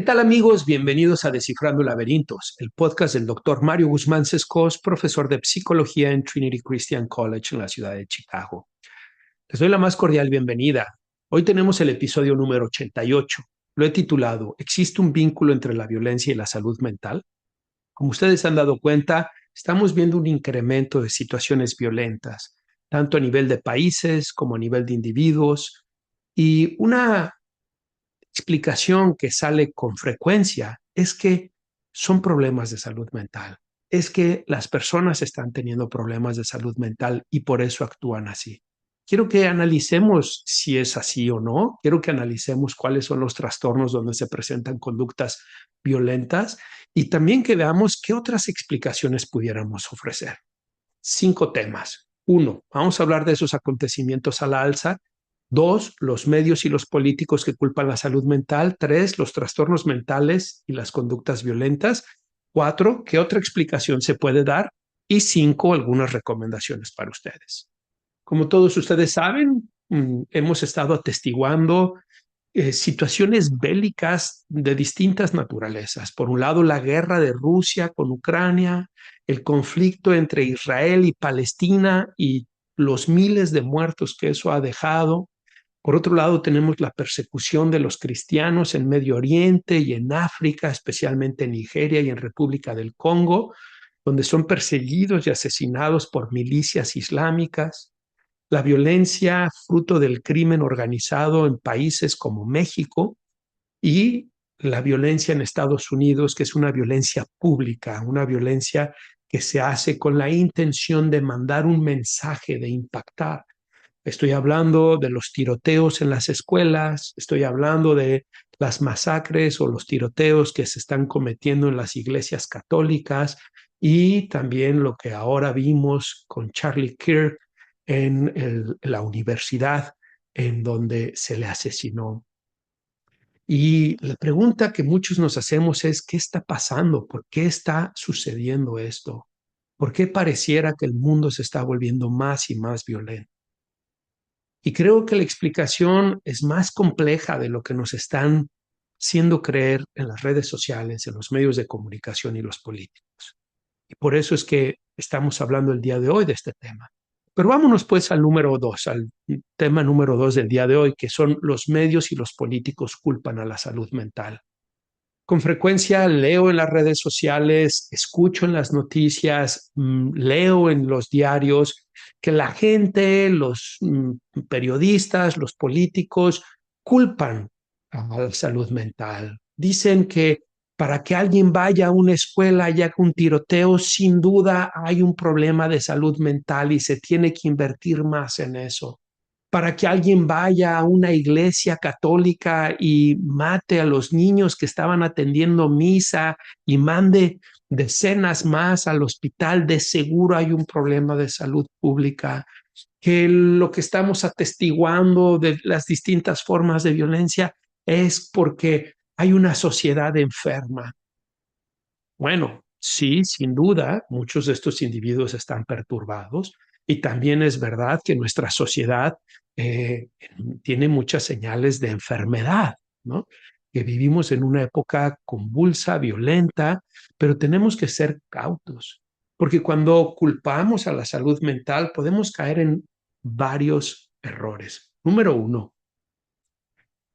tal amigos? Bienvenidos a Descifrando Laberintos, el podcast del doctor Mario Guzmán Sescos, profesor de psicología en Trinity Christian College en la ciudad de Chicago. Les doy la más cordial bienvenida. Hoy tenemos el episodio número 88. Lo he titulado ¿Existe un vínculo entre la violencia y la salud mental? Como ustedes han dado cuenta, estamos viendo un incremento de situaciones violentas, tanto a nivel de países como a nivel de individuos, y una explicación que sale con frecuencia es que son problemas de salud mental. Es que las personas están teniendo problemas de salud mental y por eso actúan así. Quiero que analicemos si es así o no. Quiero que analicemos cuáles son los trastornos donde se presentan conductas violentas y también que veamos qué otras explicaciones pudiéramos ofrecer. 5 temas. 1, vamos a hablar de esos acontecimientos a la alza. 2, los medios y los políticos que culpan la salud mental. 3, los trastornos mentales y las conductas violentas. 4, ¿qué otra explicación se puede dar? Y 5, algunas recomendaciones para ustedes. Como todos ustedes saben, hemos estado atestiguando situaciones bélicas de distintas naturalezas. Por un lado, la guerra de Rusia con Ucrania, el conflicto entre Israel y Palestina y los miles de muertos que eso ha dejado. Por otro lado, tenemos la persecución de los cristianos en Medio Oriente y en África, especialmente en Nigeria y en República del Congo, donde son perseguidos y asesinados por milicias islámicas. La violencia fruto del crimen organizado en países como México y la violencia en Estados Unidos, que es una violencia pública, una violencia que se hace con la intención de mandar un mensaje, de impactar. Estoy hablando de los tiroteos en las escuelas, estoy hablando de las masacres o los tiroteos que se están cometiendo en las iglesias católicas y también lo que ahora vimos con Charlie Kirk en la universidad en donde se le asesinó. Y la pregunta que muchos nos hacemos es, ¿qué está pasando? ¿Por qué está sucediendo esto? ¿Por qué pareciera que el mundo se está volviendo más y más violento? Y creo que la explicación es más compleja de lo que nos están haciendo creer en las redes sociales, en los medios de comunicación y los políticos. Y por eso es que estamos hablando el día de hoy de este tema. Pero vámonos pues al número 2, al tema número 2 del día de hoy, que son los medios y los políticos culpan a la salud mental. Con frecuencia leo en las redes sociales, escucho en las noticias, leo en los diarios que la gente, los periodistas, los políticos culpan a la salud mental. Dicen que para que alguien vaya a una escuela y haga un tiroteo, sin duda hay un problema de salud mental y se tiene que invertir más en eso. Para que alguien vaya a una iglesia católica y mate a los niños que estaban atendiendo misa y mande decenas más al hospital, de seguro hay un problema de salud pública, que lo que estamos atestiguando de las distintas formas de violencia es porque hay una sociedad enferma. Bueno, sí, sin duda, muchos de estos individuos están perturbados y también es verdad que nuestra sociedad eh, tiene muchas señales de enfermedad, ¿no? Que vivimos en una época convulsa, violenta, pero tenemos que ser cautos, porque cuando culpamos a la salud mental podemos caer en varios errores. Número uno,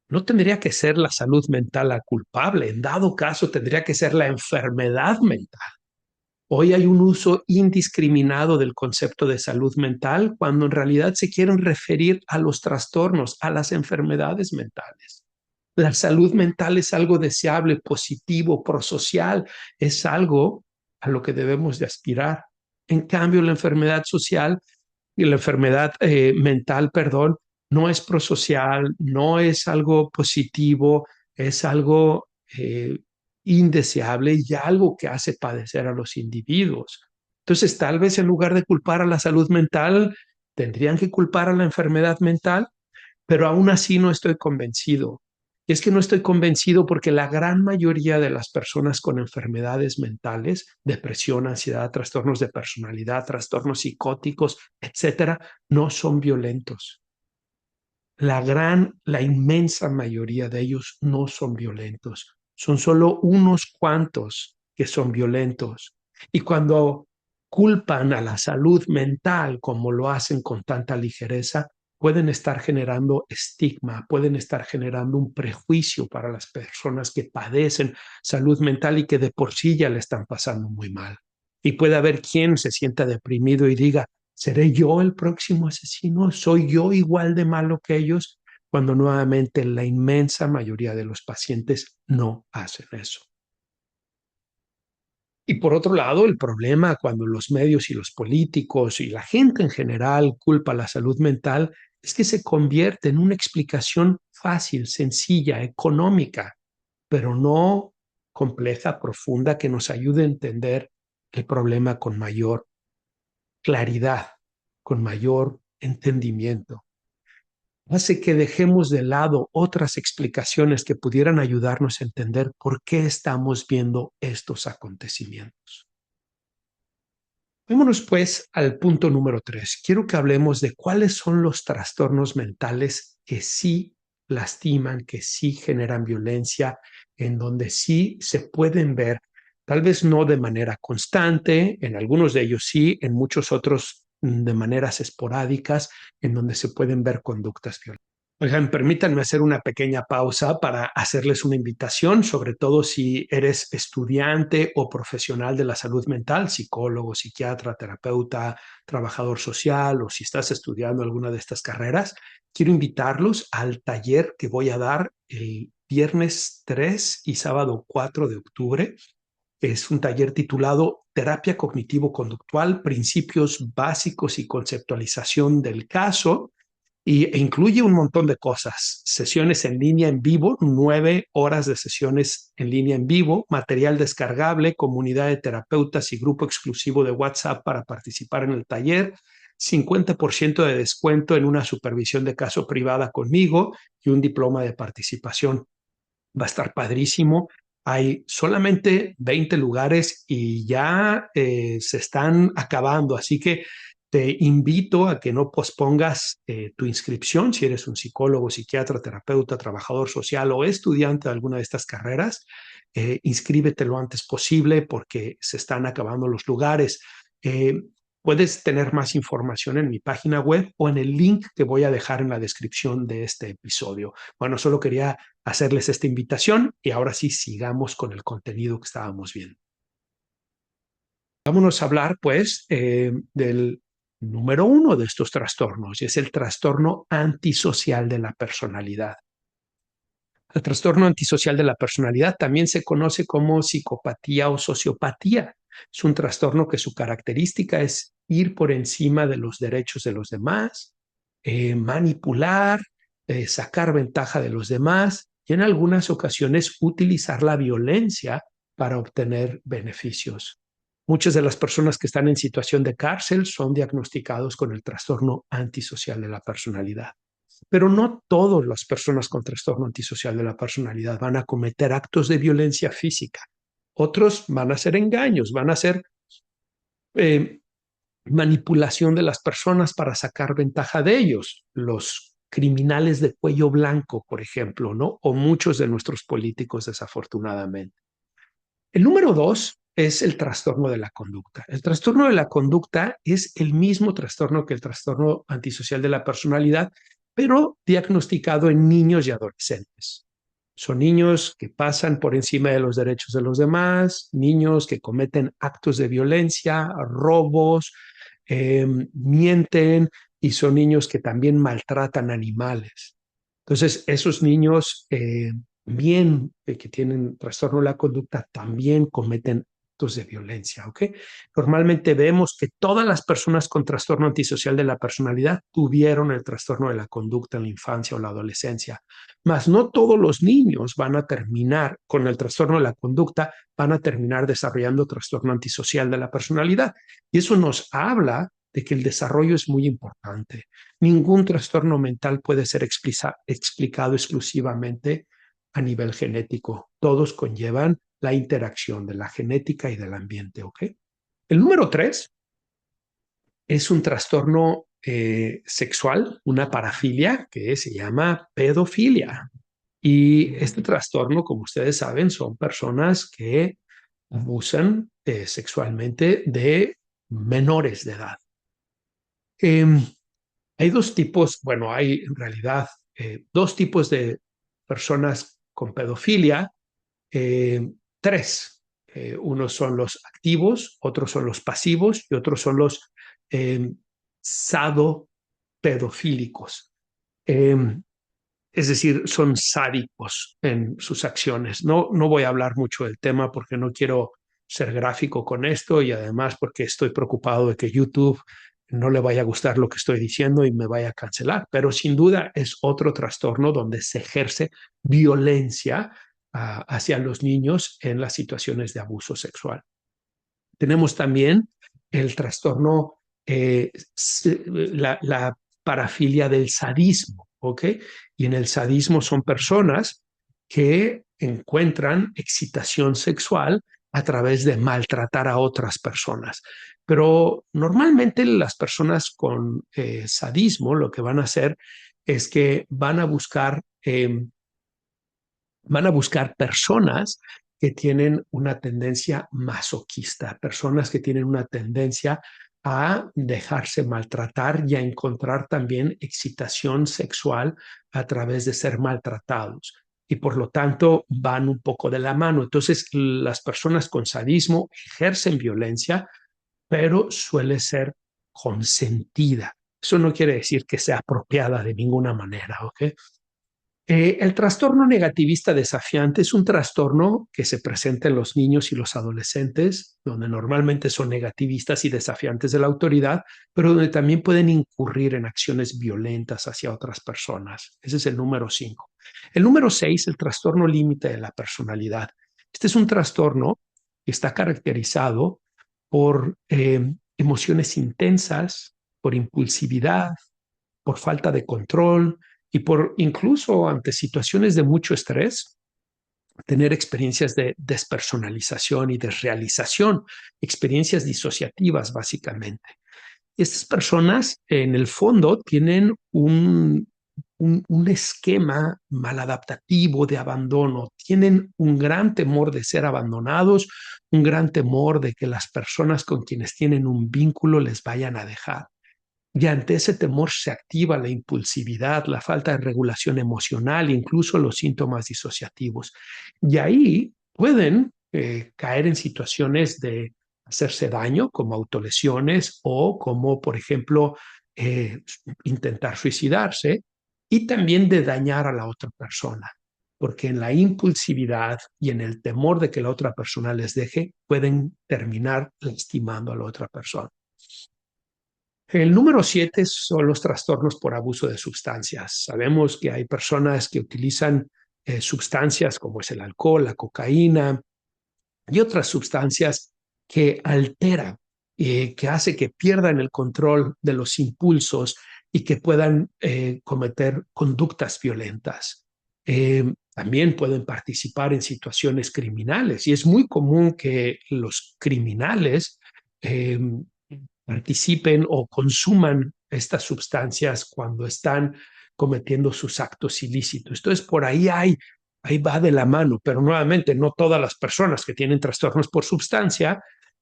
no tendría que ser la salud mental la culpable, en dado caso tendría que ser la enfermedad mental. Hoy hay un uso indiscriminado del concepto de salud mental cuando en realidad se quieren referir a los trastornos, a las enfermedades mentales. La salud mental es algo deseable, positivo, prosocial, es algo a lo que debemos de aspirar. En cambio, la enfermedad social y la enfermedad mental, perdón, no es prosocial, no es algo positivo, es algo indeseable y algo que hace padecer a los individuos. Entonces, tal vez en lugar de culpar a la salud mental, tendrían que culpar a la enfermedad mental, pero aún así no estoy convencido. Y es que no estoy convencido porque la gran mayoría de las personas con enfermedades mentales, depresión, ansiedad, trastornos de personalidad, trastornos psicóticos, etcétera, no son violentos. La inmensa mayoría de ellos no son violentos. son solo unos cuantos que son violentos. Y cuando culpan a la salud mental como lo hacen con tanta ligereza, pueden estar generando estigma, pueden estar generando un prejuicio para las personas que padecen salud mental y que de por sí ya le están pasando muy mal. Y puede haber quien se sienta deprimido y diga, ¿seré yo el próximo asesino? ¿Soy yo igual de malo que ellos? Cuando nuevamente la inmensa mayoría de los pacientes no hacen eso. Y por otro lado, el problema cuando los medios y los políticos y la gente en general culpa la salud mental es que se convierte en una explicación fácil, sencilla, económica, pero no compleja, profunda, que nos ayude a entender el problema con mayor claridad, con mayor entendimiento. Hace que dejemos de lado otras explicaciones que pudieran ayudarnos a entender por qué estamos viendo estos acontecimientos. Vámonos pues al punto número 3. Quiero que hablemos de cuáles son los trastornos mentales que sí lastiman, que sí generan violencia, en donde sí se pueden ver, tal vez no de manera constante, en algunos de ellos sí, en muchos otros de maneras esporádicas, en donde se pueden ver conductas violentas. Oigan, permítanme hacer una pequeña pausa para hacerles una invitación, sobre todo si eres estudiante o profesional de la salud mental, psicólogo, psiquiatra, terapeuta, trabajador social, o si estás estudiando alguna de estas carreras. Quiero invitarlos al taller que voy a dar el viernes 3 y sábado 4 de octubre. Es un taller titulado Terapia Cognitivo-Conductual, Principios Básicos y Conceptualización del Caso. E incluye un montón de cosas, sesiones en línea en vivo, 9 horas de sesiones en línea en vivo, material descargable, comunidad de terapeutas y grupo exclusivo de WhatsApp para participar en el taller, 50% de descuento en una supervisión de caso privada conmigo y un diploma de participación. Va a estar padrísimo. Hay solamente 20 lugares y ya se están acabando, así que te invito a que no pospongas tu inscripción si eres un psicólogo, psiquiatra, terapeuta, trabajador social o estudiante de alguna de estas carreras. Inscríbete lo antes posible porque se están acabando los lugares. Eh, Puedes tener más información en mi página web o en el link que voy a dejar en la descripción de este episodio. Bueno, solo quería hacerles esta invitación y ahora sí sigamos con el contenido que estábamos viendo. Vámonos a hablar pues del número 1 de estos trastornos y es el trastorno antisocial de la personalidad. El trastorno antisocial de la personalidad también se conoce como psicopatía o sociopatía. Es un trastorno que su característica es ir por encima de los derechos de los demás, manipular, sacar ventaja de los demás y en algunas ocasiones utilizar la violencia para obtener beneficios. Muchas de las personas que están en situación de cárcel son diagnosticados con el trastorno antisocial de la personalidad. Pero no todas las personas con trastorno antisocial de la personalidad van a cometer actos de violencia física. Otros van a ser engaños, van a ser eh, manipulación de las personas para sacar ventaja de ellos. Los criminales de cuello blanco, por ejemplo, ¿no? O muchos de nuestros políticos, desafortunadamente. El número 2 es el trastorno de la conducta. El trastorno de la conducta es el mismo trastorno que el trastorno antisocial de la personalidad, pero diagnosticado en niños y adolescentes. Son niños que pasan por encima de los derechos de los demás, niños que cometen actos de violencia, robos, mienten y son niños que también maltratan animales. Entonces, esos niños que tienen trastorno de la conducta también cometen actos de violencia, ¿ok? Normalmente vemos que todas las personas con trastorno antisocial de la personalidad tuvieron el trastorno de la conducta en la infancia o la adolescencia, mas no todos los niños van a terminar con el trastorno de la conducta, van a terminar desarrollando trastorno antisocial de la personalidad. Y eso nos habla de que el desarrollo es muy importante. Ningún trastorno mental puede ser explicado exclusivamente a nivel genético. Todos conllevan la interacción de la genética y del ambiente, ¿ok? El número 3 es un trastorno sexual, una parafilia que se llama pedofilia. Y este trastorno, como ustedes saben, son personas que abusan sexualmente de menores de edad. Em, Hay dos tipos, bueno, hay en realidad dos tipos de personas con pedofilia, eh, tres. Unos son los activos, otros son los pasivos y otros son los eh, sadopedofílicos. Eh, es decir, son sádicos en sus acciones. No voy a hablar mucho del tema porque no quiero ser gráfico con esto y además porque estoy preocupado de que YouTube no le vaya a gustar lo que estoy diciendo y me vaya a cancelar. Pero sin duda es otro trastorno donde se ejerce violencia hacia los niños en las situaciones de abuso sexual. Tenemos también el trastorno, la parafilia del sadismo, ¿ok? Y en el sadismo son personas que encuentran excitación sexual a través de maltratar a otras personas. Pero normalmente las personas con sadismo lo que van a hacer es que van a buscar personas que tienen una tendencia masoquista, personas que tienen una tendencia a dejarse maltratar y a encontrar también excitación sexual a través de ser maltratados. Y por lo tanto van un poco de la mano. Entonces las personas con sadismo ejercen violencia, pero suele ser consentida. Eso no quiere decir que sea apropiada de ninguna manera, ¿ok? El trastorno negativista desafiante es un trastorno que se presenta en los niños y los adolescentes, donde normalmente son negativistas y desafiantes de la autoridad, pero donde también pueden incurrir en acciones violentas hacia otras personas. Ese es el número 5. El número 6, el trastorno límite de la personalidad. Este es un trastorno que está caracterizado por emociones intensas, por impulsividad, por falta de control y por incluso ante situaciones de mucho estrés, tener experiencias de despersonalización y desrealización, experiencias disociativas básicamente. Estas personas en el fondo tienen un esquema maladaptativo de abandono, tienen un gran temor de ser abandonados, un gran temor de que las personas con quienes tienen un vínculo les vayan a dejar. Y ante ese temor se activa la impulsividad, la falta de regulación emocional, incluso los síntomas disociativos. Y ahí pueden caer en situaciones de hacerse daño, como autolesiones o como, por ejemplo, intentar suicidarse y también de dañar a la otra persona, porque en la impulsividad y en el temor de que la otra persona les deje, pueden terminar lastimando a la otra persona. El número 7 son los trastornos por abuso de sustancias. Sabemos que hay personas que utilizan sustancias como es el alcohol, la cocaína y otras sustancias que alteran, que hace que pierdan el control de los impulsos y que puedan cometer conductas violentas. También pueden participar en situaciones criminales y es muy común que los criminales participen o consuman estas sustancias cuando están cometiendo sus actos ilícitos. Entonces, por ahí va de la mano, pero nuevamente no todas las personas que tienen trastornos por sustancia,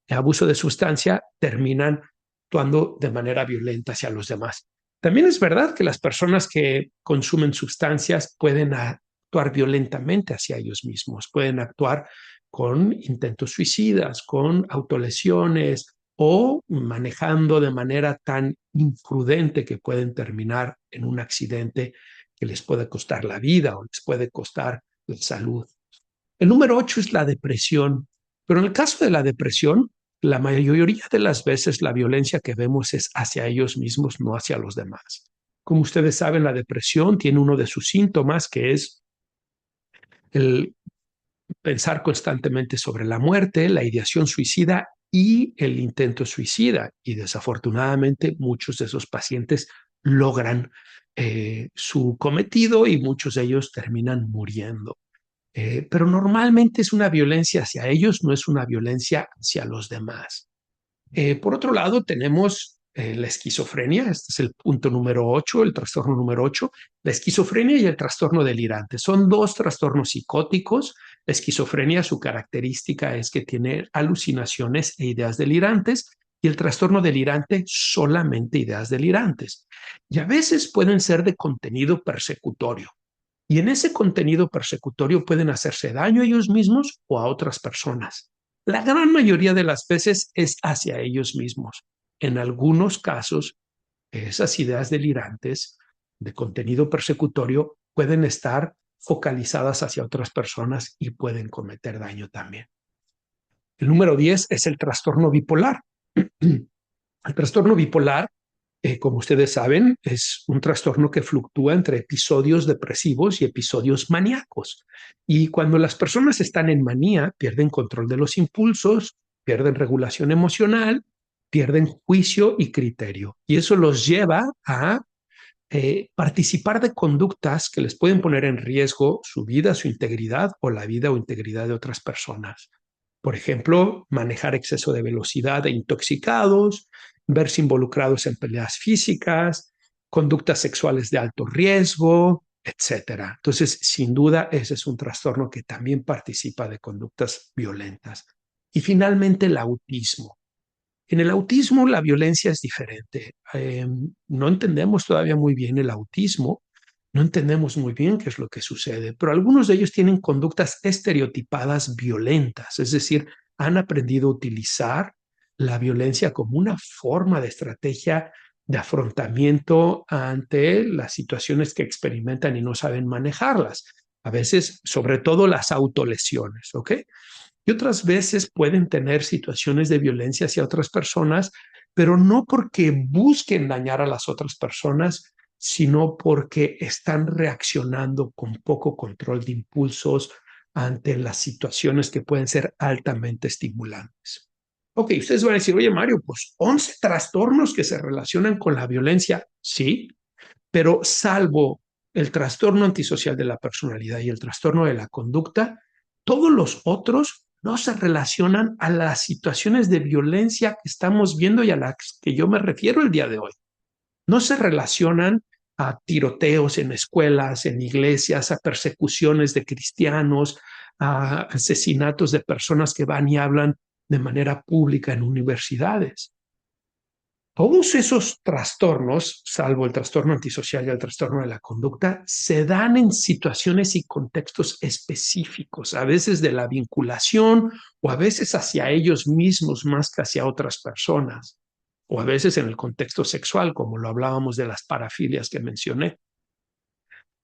abuso de sustancia, terminan actuando de manera violenta hacia los demás. También es verdad que las personas que consumen sustancias pueden actuar violentamente hacia ellos mismos, pueden actuar con intentos suicidas, con autolesiones, o manejando de manera tan imprudente que pueden terminar en un accidente que les puede costar la vida o les puede costar la salud. El número 8 es la depresión, pero en el caso de la depresión, la mayoría de las veces la violencia que vemos es hacia ellos mismos, no hacia los demás. Como ustedes saben, la depresión tiene uno de sus síntomas que es el pensar constantemente sobre la muerte, la ideación suicida y el intento suicida. Y desafortunadamente muchos de esos pacientes logran su cometido y muchos de ellos terminan muriendo. Pero normalmente es una violencia hacia ellos, no es una violencia hacia los demás. Por otro lado, tenemos la esquizofrenia. Este es el punto número 8, el trastorno número 8. La esquizofrenia y el trastorno delirante son dos trastornos psicóticos. La esquizofrenia, su característica es que tiene alucinaciones e ideas delirantes, y el trastorno delirante solamente ideas delirantes. Y a veces pueden ser de contenido persecutorio. Y en ese contenido persecutorio pueden hacerse daño a ellos mismos o a otras personas. La gran mayoría de las veces es hacia ellos mismos. En algunos casos, esas ideas delirantes de contenido persecutorio pueden estar focalizadas hacia otras personas y pueden cometer daño también. El número 10 es el trastorno bipolar. El trastorno bipolar, como ustedes saben, es un trastorno que fluctúa entre episodios depresivos y episodios maníacos. Y cuando las personas están en manía, pierden control de los impulsos, pierden regulación emocional, pierden juicio y criterio. Y eso los lleva a participar de conductas que les pueden poner en riesgo su vida, su integridad o la vida o integridad de otras personas. Por ejemplo, manejar exceso de velocidad e intoxicados, verse involucrados en peleas físicas, conductas sexuales de alto riesgo, etcétera. Entonces, sin duda, ese es un trastorno que también participa de conductas violentas. Y finalmente, el autismo. En el autismo la violencia es diferente. No entendemos todavía muy bien el autismo, no entendemos muy bien qué es lo que sucede, pero algunos de ellos tienen conductas estereotipadas violentas, es decir, han aprendido a utilizar la violencia como una forma de estrategia de afrontamiento ante las situaciones que experimentan y no saben manejarlas. A veces, sobre todo las autolesiones, ¿ok? Y otras veces pueden tener situaciones de violencia hacia otras personas, pero no porque busquen dañar a las otras personas, sino porque están reaccionando con poco control de impulsos ante las situaciones que pueden ser altamente estimulantes. Ok, ustedes van a decir, oye Mario, pues 11 trastornos que se relacionan con la violencia, sí, pero salvo el trastorno antisocial de la personalidad y el trastorno de la conducta, todos los otros no se relacionan a las situaciones de violencia que estamos viendo y a las que yo me refiero el día de hoy. No se relacionan a tiroteos en escuelas, en iglesias, a persecuciones de cristianos, a asesinatos de personas que van y hablan de manera pública en universidades. Todos esos trastornos, salvo el trastorno antisocial y el trastorno de la conducta, se dan en situaciones y contextos específicos, a veces de la vinculación o a veces hacia ellos mismos más que hacia otras personas, o a veces en el contexto sexual, como lo hablábamos de las parafilias que mencioné.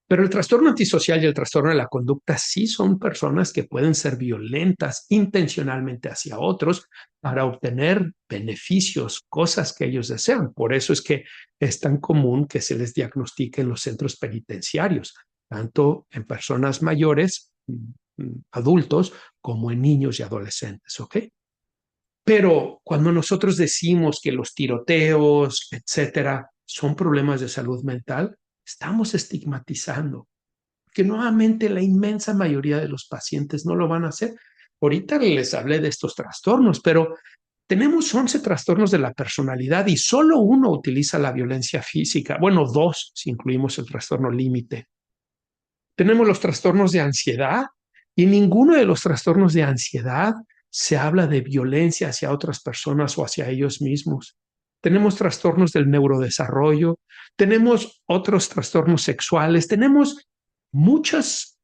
Pero el trastorno antisocial y el trastorno de la conducta sí son personas que pueden ser violentas intencionalmente hacia otros para obtener beneficios, cosas que ellos desean. Por eso es que es tan común que se les diagnostique en los centros penitenciarios, tanto en personas mayores, adultos, como en niños y adolescentes, ¿ok? Pero cuando nosotros decimos que los tiroteos, etcétera, son problemas de salud mental, estamos estigmatizando, que nuevamente la inmensa mayoría de los pacientes no lo van a hacer. Ahorita les hablé de estos trastornos, pero tenemos 11 trastornos de la personalidad y solo uno utiliza la violencia física. Bueno, dos, si incluimos el trastorno límite. Tenemos los trastornos de ansiedad y ninguno de los trastornos de ansiedad se habla de violencia hacia otras personas o hacia ellos mismos. Tenemos trastornos del neurodesarrollo, tenemos otros trastornos sexuales, tenemos muchos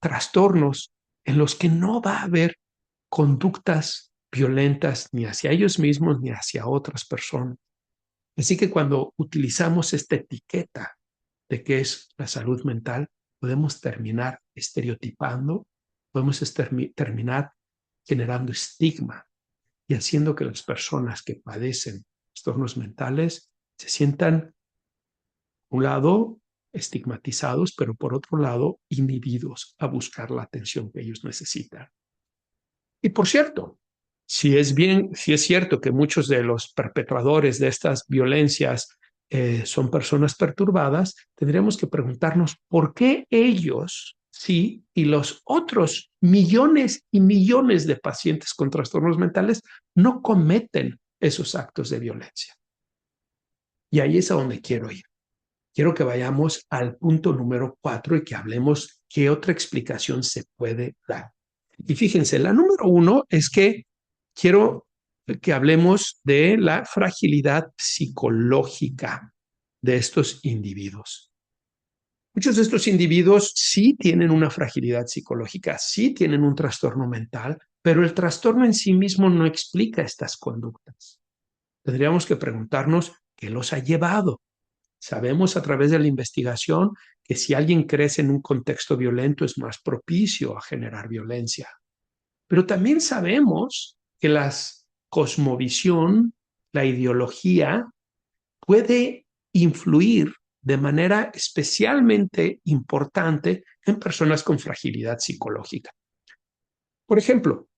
trastornos en los que no va a haber conductas violentas ni hacia ellos mismos ni hacia otras personas. Así que cuando utilizamos esta etiqueta de qué es la salud mental, podemos terminar estereotipando, podemos terminar generando estigma y haciendo que las personas que padecen trastornos mentales se sientan, por un lado, estigmatizados, pero por otro lado, inhibidos a buscar la atención que ellos necesitan. Y por cierto, si es cierto que muchos de los perpetradores de estas violencias son personas perturbadas, tendríamos que preguntarnos por qué ellos sí y los otros millones y millones de pacientes con trastornos mentales no cometen esos actos de violencia. Y ahí es a donde quiero ir. Quiero que vayamos al punto número 4 y que hablemos qué otra explicación se puede dar. Y fíjense, la número 1 es que quiero que hablemos de la fragilidad psicológica de estos individuos. Muchos de estos individuos sí tienen una fragilidad psicológica, sí tienen un trastorno mental, pero el trastorno en sí mismo no explica estas conductas. Tendríamos que preguntarnos qué los ha llevado. Sabemos a través de la investigación que si alguien crece en un contexto violento es más propicio a generar violencia. Pero también sabemos que la cosmovisión, la ideología, puede influir de manera especialmente importante en personas con fragilidad psicológica. Por ejemplo,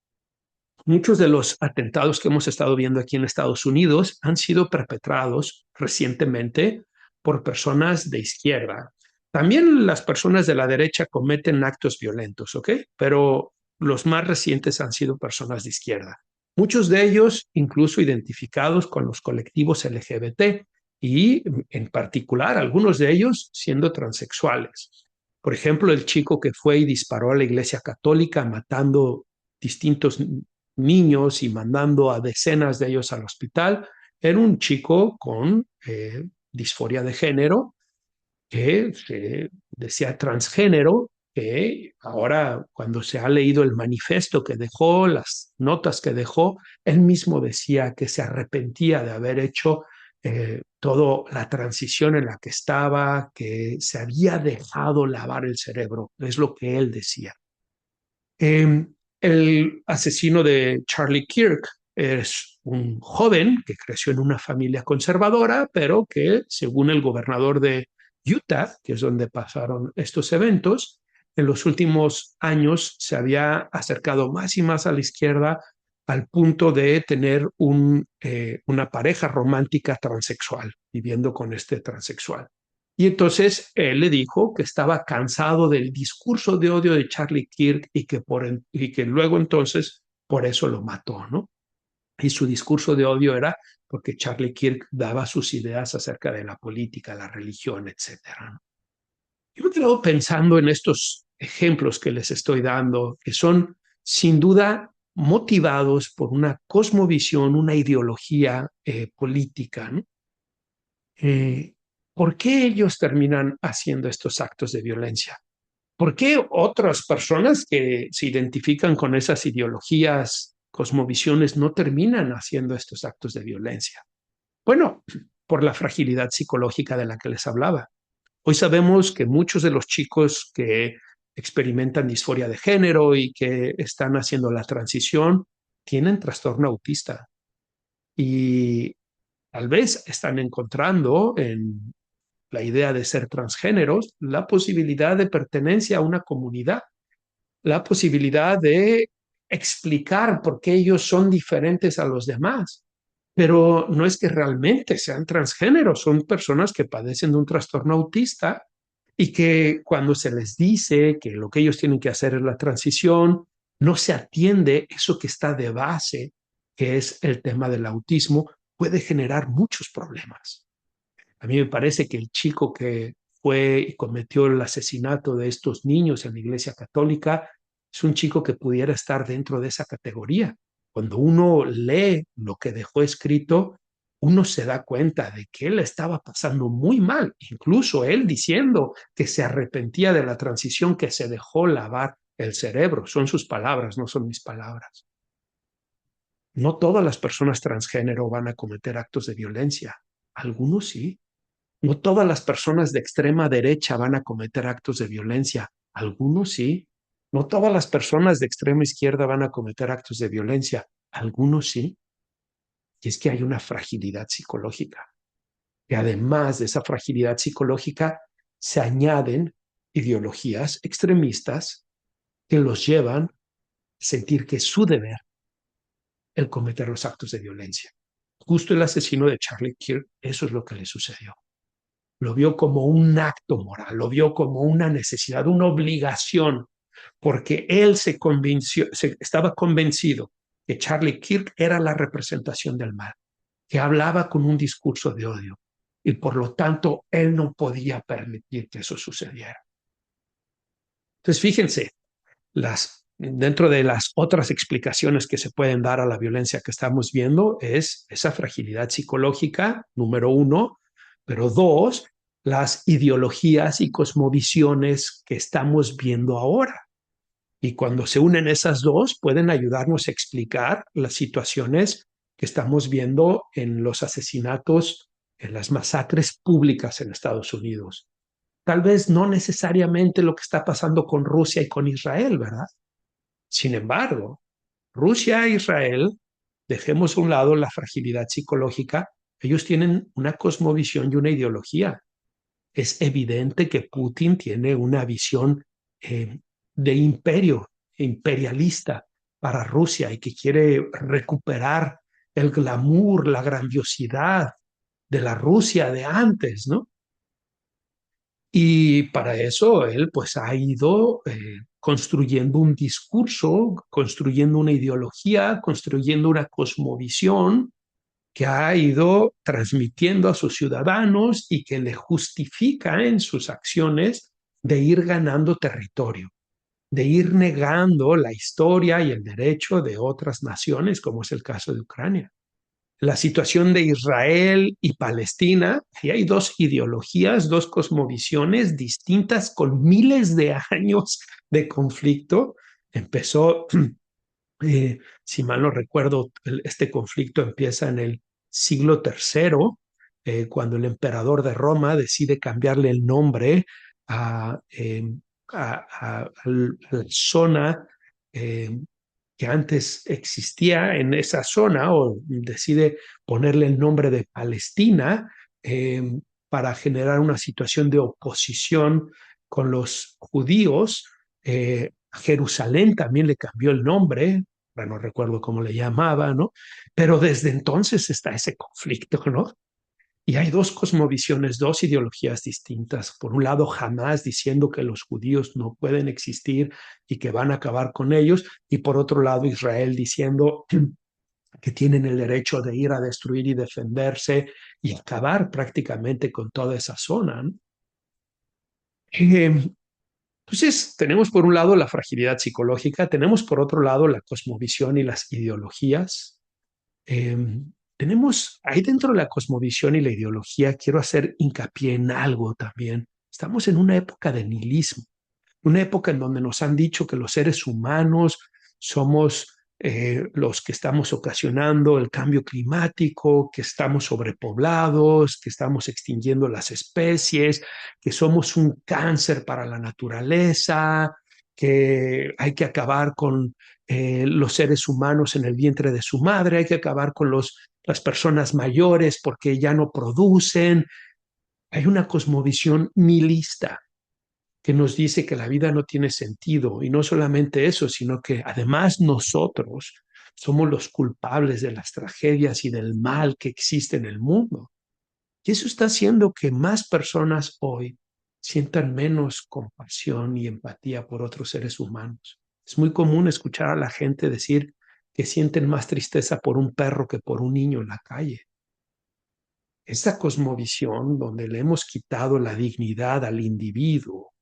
muchos de los atentados que hemos estado viendo aquí en Estados Unidos han sido perpetrados recientemente por personas de izquierda. También las personas de la derecha cometen actos violentos, ¿ok? Pero los más recientes han sido personas de izquierda. Muchos de ellos incluso identificados con los colectivos LGBT y en particular algunos de ellos siendo transexuales. Por ejemplo, el chico que fue y disparó a la iglesia católica matando distintos niños y mandando a decenas de ellos al hospital, era un chico con disforia de género que se decía transgénero, que ahora cuando se ha leído el manifiesto que dejó, las notas que dejó, él mismo decía que se arrepentía de haber hecho toda la transición en la que estaba, que se había dejado lavar el cerebro, es lo que él decía. El asesino de Charlie Kirk es un joven que creció en una familia conservadora, pero que, según el gobernador de Utah, que es donde pasaron estos eventos, en los últimos años se había acercado más y más a la izquierda al punto de tener una pareja romántica transexual, viviendo con este transexual. Y entonces él le dijo que estaba cansado del discurso de odio de Charlie Kirk y que luego entonces por eso lo mató, ¿no? Y su discurso de odio era porque Charlie Kirk daba sus ideas acerca de la política, la religión, etcétera, ¿no? Yo me he quedado pensando en estos ejemplos que les estoy dando, que son sin duda motivados por una cosmovisión, una ideología política, ¿no? Eh, ¿Por qué ellos terminan haciendo estos actos de violencia? ¿Por qué otras personas que se identifican con esas ideologías, cosmovisiones, no terminan haciendo estos actos de violencia? Bueno, por la fragilidad psicológica de la que les hablaba. Hoy sabemos que muchos de los chicos que experimentan disforia de género y que están haciendo la transición tienen trastorno autista y tal vez están encontrando en la idea de ser transgéneros la posibilidad de pertenencia a una comunidad, la posibilidad de explicar por qué ellos son diferentes a los demás. Pero no es que realmente sean transgéneros, son personas que padecen de un trastorno autista y que cuando se les dice que lo que ellos tienen que hacer es la transición, no se atiende eso que está de base, que es el tema del autismo, puede generar muchos problemas. A mí me parece que el chico que fue y cometió el asesinato de estos niños en la Iglesia Católica es un chico que pudiera estar dentro de esa categoría. Cuando uno lee lo que dejó escrito, uno se da cuenta de que él estaba pasando muy mal, incluso él diciendo que se arrepentía de la transición, que se dejó lavar el cerebro. Son sus palabras, no son mis palabras. No todas las personas transgénero van a cometer actos de violencia. Algunos sí. No todas las personas de extrema derecha van a cometer actos de violencia. Algunos sí. No todas las personas de extrema izquierda van a cometer actos de violencia. Algunos sí. Y es que hay una fragilidad psicológica. Y además de esa fragilidad psicológica, se añaden ideologías extremistas que los llevan a sentir que es su deber el cometer los actos de violencia. Justo el asesino de Charlie Kirk, eso es lo que le sucedió. Lo vio como un acto moral, lo vio como una necesidad, una obligación, porque él estaba convencido que Charlie Kirk era la representación del mal, que hablaba con un discurso de odio, y por lo tanto él no podía permitir que eso sucediera. Entonces, fíjense, dentro de las otras explicaciones que se pueden dar a la violencia que estamos viendo es esa fragilidad psicológica, número uno, pero dos, las ideologías y cosmovisiones que estamos viendo ahora. Y cuando se unen esas dos, pueden ayudarnos a explicar las situaciones que estamos viendo en los asesinatos, en las masacres públicas en Estados Unidos. Tal vez no necesariamente lo que está pasando con Rusia y con Israel, ¿verdad? Sin embargo, Rusia e Israel, dejemos a un lado la fragilidad psicológica, ellos tienen una cosmovisión y una ideología. Es evidente que Putin tiene una visión eh, de imperio, imperialista para Rusia y que quiere recuperar el glamour, la grandiosidad de la Rusia de antes, ¿no? Y para eso él pues ha ido construyendo un discurso, construyendo una ideología, construyendo una cosmovisión que ha ido transmitiendo a sus ciudadanos y que le justifica en sus acciones de ir ganando territorio, de ir negando la historia y el derecho de otras naciones, como es el caso de Ucrania. La situación de Israel y Palestina, y hay dos ideologías, dos cosmovisiones distintas con miles de años de conflicto. Empezó, si mal no recuerdo, este conflicto empieza en el siglo III, cuando el emperador de Roma decide cambiarle el nombre a, a la zona que antes existía en esa zona, o decide ponerle el nombre de Palestina eh, para generar una situación de oposición con los judíos. Jerusalén también le cambió el nombre, no recuerdo cómo le llamaba, ¿no? Pero desde entonces está ese conflicto, ¿no? Y hay dos cosmovisiones, dos ideologías distintas. Por un lado, Hamás diciendo que los judíos no pueden existir y que van a acabar con ellos. Y por otro lado, Israel diciendo que tienen el derecho de ir a destruir y defenderse y acabar prácticamente con toda esa zona, ¿no? Entonces, tenemos por un lado la fragilidad psicológica, tenemos por otro lado la cosmovisión y las ideologías. Eh, Tenemos ahí dentro de la cosmovisión y la ideología, quiero hacer hincapié en algo también. Estamos en una época de nihilismo, una época en donde nos han dicho que los seres humanos somos los que estamos ocasionando el cambio climático, que estamos sobrepoblados, que estamos extinguiendo las especies, que somos un cáncer para la naturaleza, que hay que acabar con los seres humanos en el vientre de su madre, hay que acabar con las personas mayores porque ya no producen. Hay una cosmovisión nihilista que nos dice que la vida no tiene sentido. Y no solamente eso, sino que además nosotros somos los culpables de las tragedias y del mal que existe en el mundo. Y eso está haciendo que más personas hoy sientan menos compasión y empatía por otros seres humanos. Es muy común escuchar a la gente decir que sienten más tristeza por un perro que por un niño en la calle. Esta cosmovisión donde le hemos quitado la dignidad al individuo,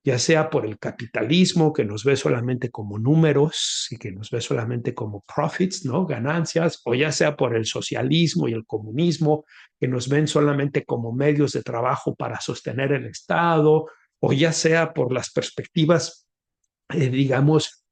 ya sea por el capitalismo que nos ve solamente como números y que nos ve solamente como profits, ¿no? Ganancias, o ya sea por el socialismo y el comunismo que nos ven solamente como medios de trabajo para sostener el Estado, o ya sea por las perspectivas, digamos,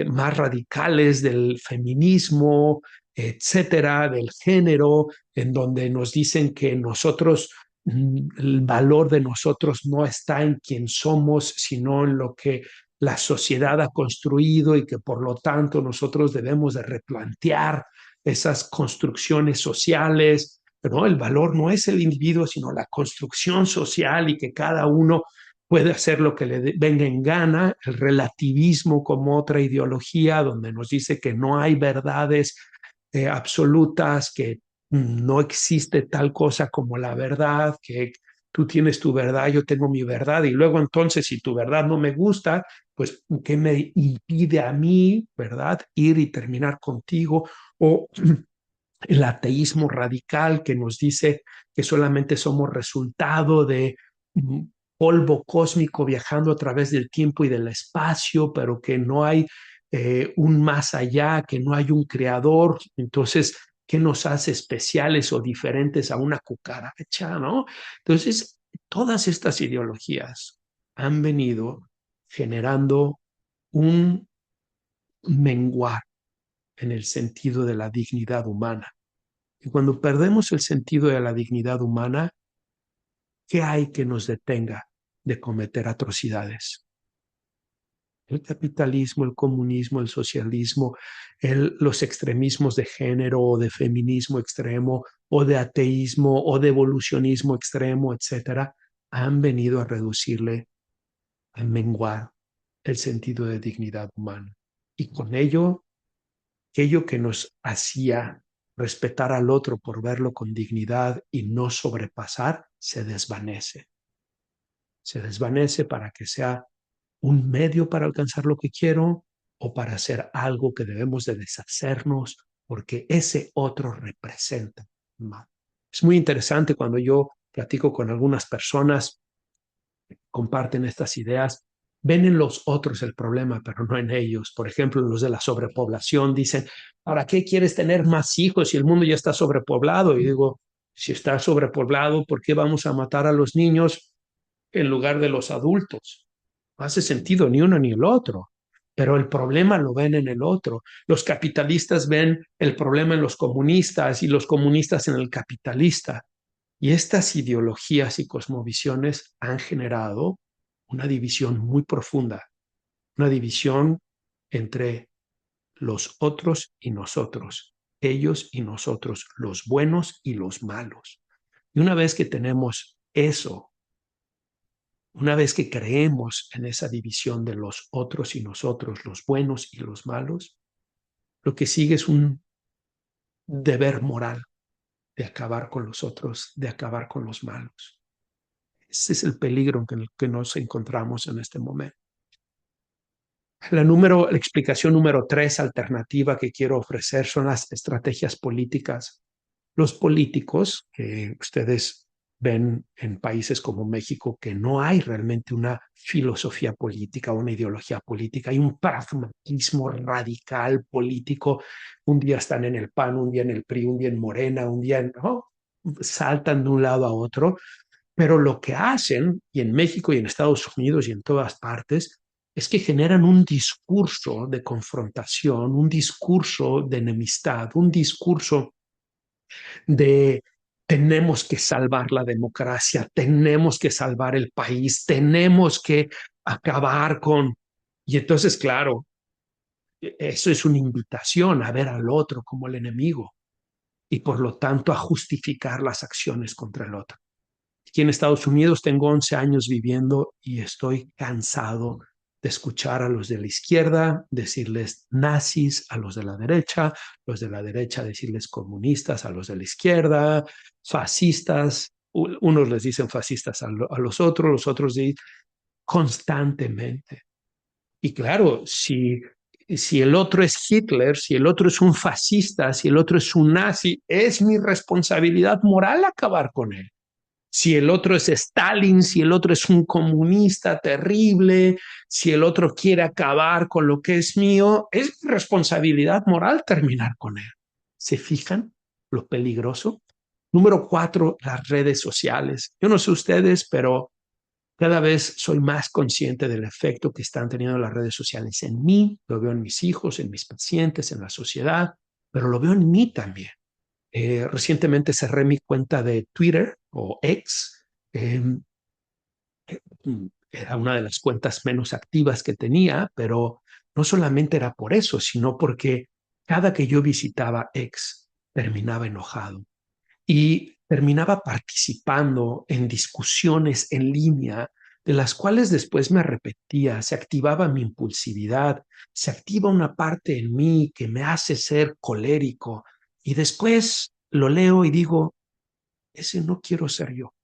más radicales del feminismo, etcétera, del género, en donde nos dicen que nosotros el valor de nosotros no está en quién somos, sino en lo que la sociedad ha construido y que por lo tanto nosotros debemos de replantear esas construcciones sociales. Pero el valor no es el individuo, sino la construcción social y que cada uno puede hacer lo que le venga en gana, el relativismo como otra ideología donde nos dice que no hay verdades absolutas, que no existe tal cosa como la verdad, que tú tienes tu verdad, yo tengo mi verdad, y luego entonces si tu verdad no me gusta, pues ¿qué me impide a mí, verdad, ir y terminar contigo? O el ateísmo radical que nos dice que solamente somos resultado de polvo cósmico viajando a través del tiempo y del espacio, pero que no hay un más allá, que no hay un creador. Entonces, ¿qué nos hace especiales o diferentes a una cucaracha, no? Entonces, todas estas ideologías han venido generando un menguar en el sentido de la dignidad humana. Y cuando perdemos el sentido de la dignidad humana, ¿qué hay que nos detenga de cometer atrocidades? El capitalismo, el comunismo, el socialismo, los extremismos de género o de feminismo extremo o de ateísmo o de evolucionismo extremo, etcétera, han venido a reducirle, a menguar el sentido de dignidad humana. Y con ello, aquello que nos hacía respetar al otro por verlo con dignidad y no sobrepasar, se desvanece. Se desvanece para que sea un medio para alcanzar lo que quiero o para hacer algo que debemos de deshacernos porque ese otro representa mal. Es muy interesante cuando yo platico con algunas personas, comparten estas ideas, ven en los otros el problema, pero no en ellos. Por ejemplo, los de la sobrepoblación dicen, ¿para qué quieres tener más hijos si el mundo ya está sobrepoblado? Y digo, si está sobrepoblado, ¿por qué vamos a matar a los niños en lugar de los adultos? No hace sentido ni uno ni el otro, pero el problema lo ven en el otro. Los capitalistas ven el problema en los comunistas y los comunistas en el capitalista. Y estas ideologías y cosmovisiones han generado una división muy profunda, una división entre los otros y nosotros, ellos y nosotros, los buenos y los malos. Y una vez que tenemos eso, una vez que creemos en esa división de los otros y nosotros, los buenos y los malos, lo que sigue es un deber moral de acabar con los otros, de acabar con los malos. Ese es el peligro en el que nos encontramos en este momento. La explicación número 3 alternativa que quiero ofrecer son las estrategias políticas. Los políticos que ustedes ven en países como México, que no hay realmente una filosofía política, una ideología política, hay un pragmatismo radical político. Un día están en el PAN, un día en el PRI, un día en Morena, un día en, saltan de un lado a otro. Pero lo que hacen, y en México y en Estados Unidos y en todas partes, es que generan un discurso de confrontación, un discurso de enemistad, un discurso de tenemos que salvar la democracia, tenemos que salvar el país, tenemos que acabar con... Y entonces, claro, eso es una invitación a ver al otro como el enemigo y por lo tanto a justificar las acciones contra el otro. Aquí en Estados Unidos tengo 11 años viviendo y estoy cansado de escuchar a los de la izquierda decirles nazis a los de la derecha decirles comunistas a los de la izquierda, fascistas, unos les dicen fascistas a los otros dicen constantemente. Y claro, si el otro es Hitler, si el otro es un fascista, si el otro es un nazi, es mi responsabilidad moral acabar con él. Si el otro es Stalin, si el otro es un comunista terrible, si el otro quiere acabar con lo que es mío, es mi responsabilidad moral terminar con él. ¿Se fijan lo peligroso? Número 4, las redes sociales. Yo no sé ustedes, pero cada vez soy más consciente del efecto que están teniendo las redes sociales en mí, lo veo en mis hijos, en mis pacientes, en la sociedad, pero lo veo en mí también. Recientemente cerré mi cuenta de Twitter o X. Era una de las cuentas menos activas que tenía, pero no solamente era por eso, sino porque cada que yo visitaba X terminaba enojado y terminaba participando en discusiones en línea de las cuales después me arrepentía, se activaba mi impulsividad, se activa una parte en mí que me hace ser colérico y después lo leo y digo, ese no quiero ser yo.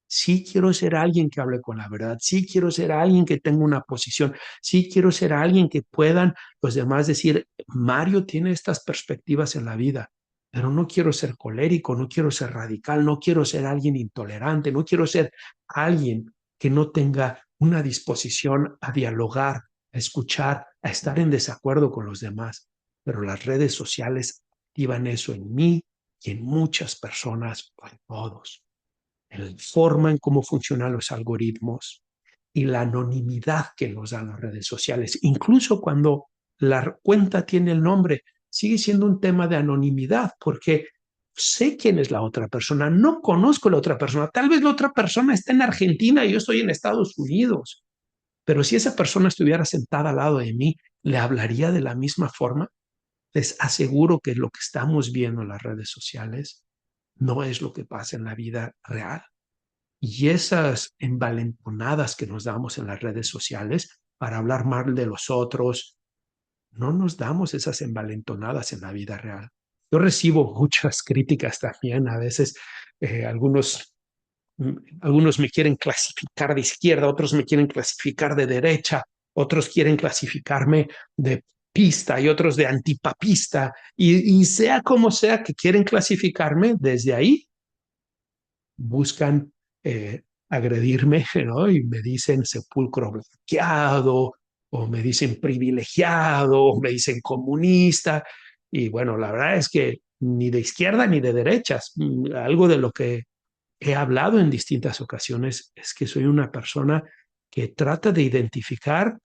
Sí quiero ser alguien que hable con la verdad, sí quiero ser alguien que tenga una posición, sí quiero ser alguien que puedan los demás decir, Mario tiene estas perspectivas en la vida. pero no quiero ser colérico, no quiero ser radical, no quiero ser alguien intolerante, no quiero ser alguien que no tenga una disposición a dialogar, a escuchar, a estar en desacuerdo con los demás. Pero las redes sociales activan eso en mí y en muchas personas, o en todos. En la forma en cómo funcionan los algoritmos y la anonimidad que nos dan las redes sociales. Incluso cuando la cuenta tiene el nombre, sigue siendo un tema de anonimidad porque sé quién es la otra persona, no conozco a la otra persona. Tal vez la otra persona está en Argentina y yo estoy en Estados Unidos, pero si esa persona estuviera sentada al lado de mí, ¿le hablaría de la misma forma? Les aseguro que lo que estamos viendo en las redes sociales no es lo que pasa en la vida real. Y esas envalentonadas que nos damos en las redes sociales para hablar mal de los otros, no nos damos esas envalentonadas en la vida real. Yo recibo muchas críticas también, a veces algunos, algunos me quieren clasificar de izquierda, otros me quieren clasificar de derecha, otros quieren clasificarme de pista y otros de antipapista, y sea como sea que quieren clasificarme, desde ahí buscan agredirme, ¿no? Y me dicen sepulcro blanqueado, o me dicen privilegiado, o me dicen comunista. Y bueno, la verdad es que ni de izquierda ni de derechas. Algo de lo que he hablado en distintas ocasiones es que soy una persona que trata de identificar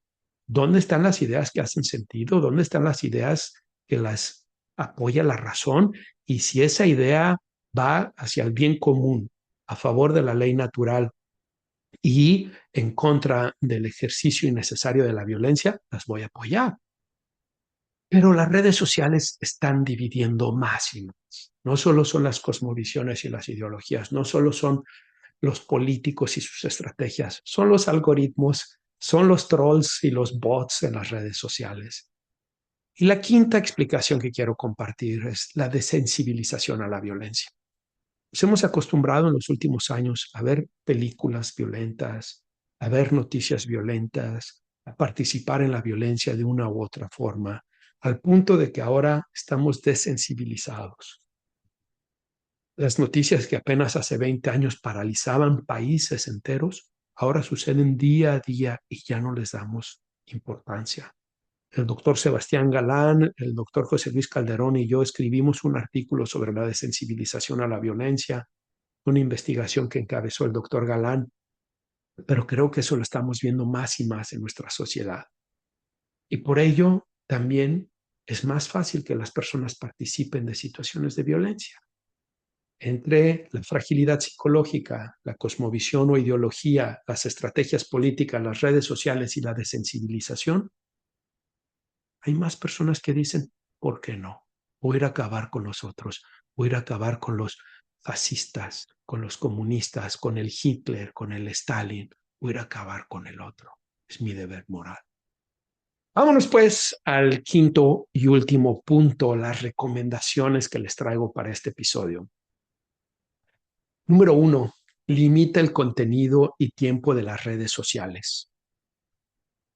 dónde están las ideas que hacen sentido, dónde están las ideas que las apoya la razón y si esa idea va hacia el bien común, a favor de la ley natural y en contra del ejercicio innecesario de la violencia, las voy a apoyar. Pero las redes sociales están dividiendo más y más. No solo son las cosmovisiones y las ideologías, no solo son los políticos y sus estrategias, son los algoritmos, son los trolls y los bots en las redes sociales. Y la quinta explicación que quiero compartir es la desensibilización a la violencia. Nos hemos acostumbrado en los últimos años a ver películas violentas, a ver noticias violentas, a participar en la violencia de una u otra forma, al punto de que ahora estamos desensibilizados. Las noticias que apenas hace 20 años paralizaban países enteros, ahora suceden día a día y ya no les damos importancia. El doctor Sebastián Galán, el doctor José Luis Calderón y yo escribimos un artículo sobre la desensibilización a la violencia, una investigación que encabezó el doctor Galán, pero creo que eso lo estamos viendo más y más en nuestra sociedad. Y por ello también es más fácil que las personas participen de situaciones de violencia. Entre la fragilidad psicológica, la cosmovisión o ideología, las estrategias políticas, las redes sociales y la desensibilización, hay más personas que dicen, ¿por qué no? Voy a ir a acabar con los otros, voy a ir a acabar con los fascistas, con los comunistas, con el Hitler, con el Stalin, voy a ir a acabar con el otro. Es mi deber moral. Vámonos pues al quinto y último punto, las recomendaciones que les traigo para este episodio. Número uno, limita el contenido y tiempo de las redes sociales.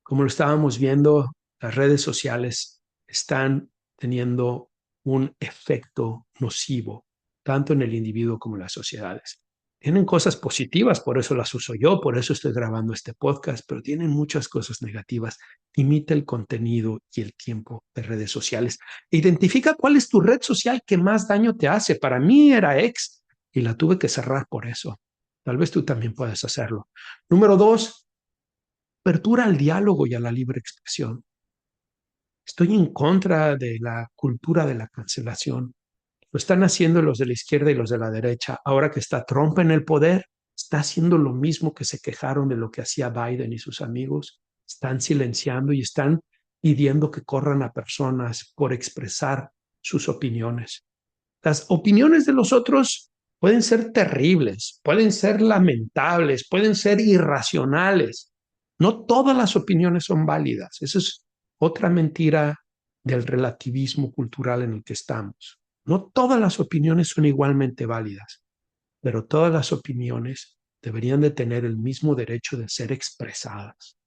Como lo estábamos viendo, las redes sociales están teniendo un efecto nocivo, tanto en el individuo como en las sociedades. Tienen cosas positivas, por eso las uso yo, por eso estoy grabando este podcast, pero tienen muchas cosas negativas. Limita el contenido y el tiempo de redes sociales. Identifica cuál es tu red social que más daño te hace. Para mí era X y la tuve que cerrar por eso. Tal vez tú también puedes hacerlo. Número dos, apertura al diálogo y a la libre expresión. Estoy en contra de la cultura de la cancelación. Lo están haciendo los de la izquierda y los de la derecha. Ahora que está Trump en el poder, está haciendo lo mismo que se quejaron de lo que hacía Biden y sus amigos. Están silenciando y están pidiendo que corran a personas por expresar sus opiniones. Las opiniones de los otros pueden ser terribles, pueden ser lamentables, pueden ser irracionales. No todas las opiniones son válidas. Esa es otra mentira del relativismo cultural en el que estamos. No todas las opiniones son igualmente válidas, pero todas las opiniones deberían de tener el mismo derecho de ser expresadas,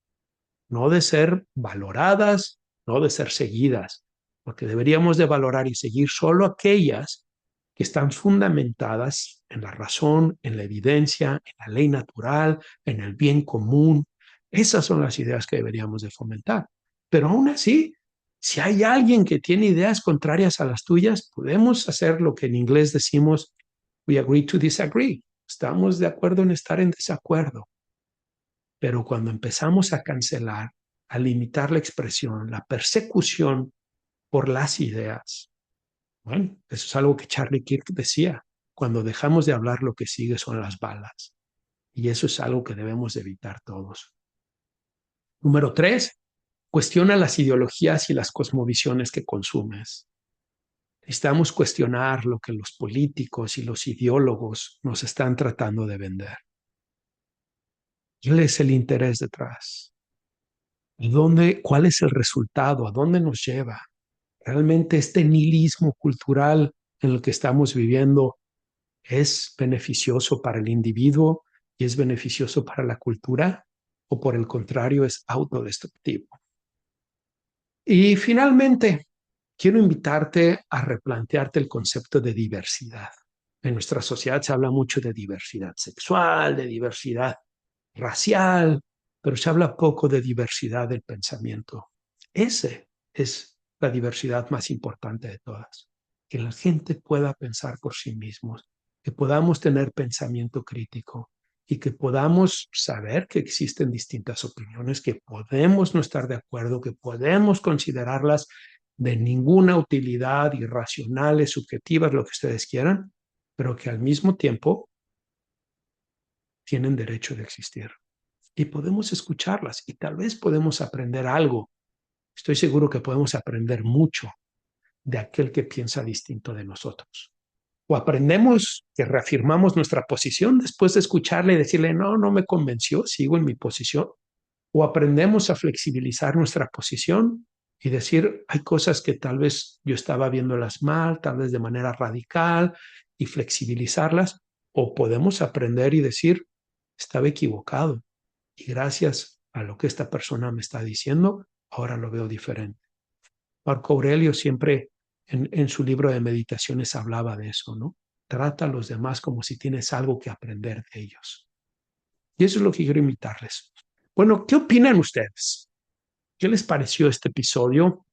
no de ser valoradas, no de ser seguidas, porque deberíamos de valorar y seguir solo aquellas que están fundamentadas en la razón, en la evidencia, en la ley natural, en el bien común. Esas son las ideas que deberíamos de fomentar. Pero aún así, si hay alguien que tiene ideas contrarias a las tuyas, podemos hacer lo que en inglés decimos, we agree to disagree. Estamos de acuerdo en estar en desacuerdo. Pero cuando empezamos a cancelar, a limitar la expresión, la persecución por las ideas, bueno, eso es algo que Charlie Kirk decía. Cuando dejamos de hablar, lo que sigue son las balas. Y eso es algo que debemos de evitar todos. Número 3, cuestiona las ideologías y las cosmovisiones que consumes. Necesitamos cuestionar lo que los políticos y los ideólogos nos están tratando de vender. ¿Cuál es el interés detrás? ¿Cuál es el resultado? ¿A dónde nos lleva? ¿Realmente este nihilismo cultural en el que estamos viviendo es beneficioso para el individuo y es beneficioso para la cultura? ¿O por el contrario es autodestructivo? Y finalmente, quiero invitarte a replantearte el concepto de diversidad. En nuestra sociedad se habla mucho de diversidad sexual, de diversidad racial, pero se habla poco de diversidad del pensamiento. Ese es la diversidad más importante de todas, que la gente pueda pensar por sí mismos, que podamos tener pensamiento crítico y que podamos saber que existen distintas opiniones, que podemos no estar de acuerdo, que podemos considerarlas de ninguna utilidad, irracionales, subjetivas, lo que ustedes quieran, pero que al mismo tiempo tienen derecho de existir. Y podemos escucharlas y tal vez podemos aprender algo. Estoy seguro que podemos aprender mucho de aquel que piensa distinto de nosotros. O aprendemos que reafirmamos nuestra posición después de escucharle y decirle, no, no me convenció, sigo en mi posición. O aprendemos a flexibilizar nuestra posición y decir, hay cosas que tal vez yo estaba viéndolas mal, tal vez de manera radical, y flexibilizarlas. O podemos aprender y decir, estaba equivocado. Y gracias a lo que esta persona me está diciendo, ahora lo veo diferente. Marco Aurelio siempre en su libro de meditaciones hablaba de eso, ¿no? Trata a los demás como si tienes algo que aprender de ellos. Y eso es lo que quiero invitarles. Bueno, ¿qué opinan ustedes? ¿Qué les pareció este episodio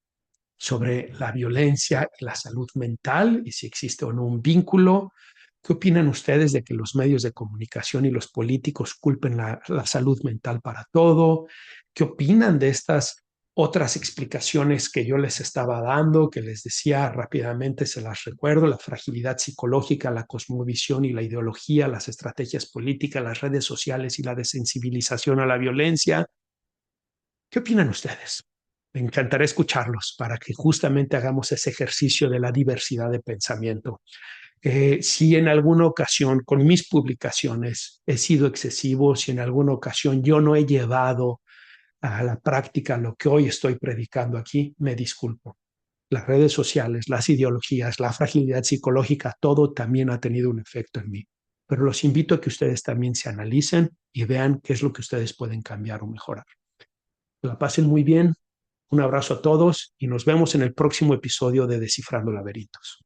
sobre la violencia y la salud mental y si existe o no un vínculo? ¿Qué opinan ustedes de que los medios de comunicación y los políticos culpen la salud mental para todo? ¿Qué opinan de estas otras explicaciones que yo les estaba dando, que les decía rápidamente, se las recuerdo, la fragilidad psicológica, la cosmovisión y la ideología, las estrategias políticas, las redes sociales y la desensibilización a la violencia? ¿Qué opinan ustedes? Me encantaría escucharlos para que justamente hagamos ese ejercicio de la diversidad de pensamiento. Si en alguna ocasión con mis publicaciones he sido excesivo, si en alguna ocasión yo no he llevado a la práctica lo que hoy estoy predicando aquí, me disculpo. Las redes sociales, las ideologías, la fragilidad psicológica, todo también ha tenido un efecto en mí. Pero los invito a que ustedes también se analicen y vean qué es lo que ustedes pueden cambiar o mejorar. Que la pasen muy bien. Un abrazo a todos y nos vemos en el próximo episodio de Descifrando Laberintos.